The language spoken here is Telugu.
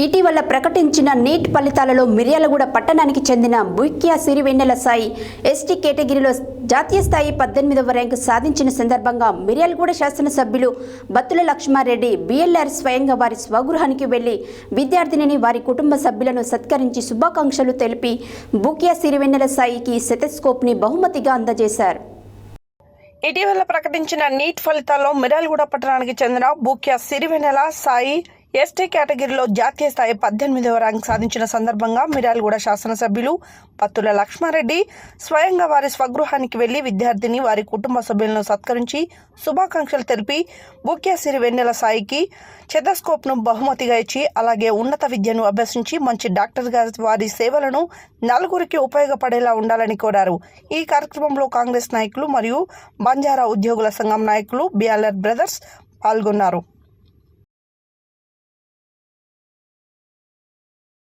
ఇటీవల ప్రకటించిన నీట్ ఫలితాలలో మిర్యాలగూడ పట్టణానికి చెందిన బుక్యా సిరివెన్నెల సాయి ఎస్టీ కేటగిరీలో జాతీయ స్థాయి 18వ ర్యాంకు సాధించిన సందర్భంగా మిర్యాలగూడ శాసనసభ్యులు బత్తుల లక్ష్మారెడ్డి బిఎల్ఆర్ స్వయంగా వారి స్వగృహానికి వెళ్లి విద్యార్థినిని వారి కుటుంబ సభ్యులను సత్కరించి శుభాకాంక్షలు తెలిపి బుక్యా సిరివెన్నెల సాయికి స్టెథోస్కోప్ని బహుమతిగా అందజేశారు. ఇటీవల ప్రకటించిన నీట్ ఫలితాల్లో మిర్యాలగూడ పట్టణానికి చెందిన బుక్యా సిరివెన్నెల సాయి ఎస్టీ కేటగిరీలో జాతీయ స్థాయి 18వ ర్యాంక్ సాధించిన సందర్భంగా మిర్యాలగూడ శాసనసభ్యులు బత్తుల లక్ష్మారెడ్డి స్వయంగా వారి స్వగృహానికి వెళ్లి విద్యార్థిని వారి కుటుంబ సభ్యులను సత్కరించి శుభాకాంక్షలు తెలిపి బుక్యా సిరివెన్నెల సాయికి స్టెథోస్కోప్ను బహుమతిగా ఇచ్చి అలాగే ఉన్నత విద్యను అభ్యసించి మంచి డాక్టర్గా వారి సేవలను నలుగురికి ఉపయోగపడేలా ఉండాలని కోరారు. ఈ కార్యక్రమంలో కాంగ్రెస్ నాయకులు మరియు బంజారా ఉద్యోగుల సంఘం నాయకులు బిఎల్ఆర్ బ్రదర్స్ పాల్గొన్నారు.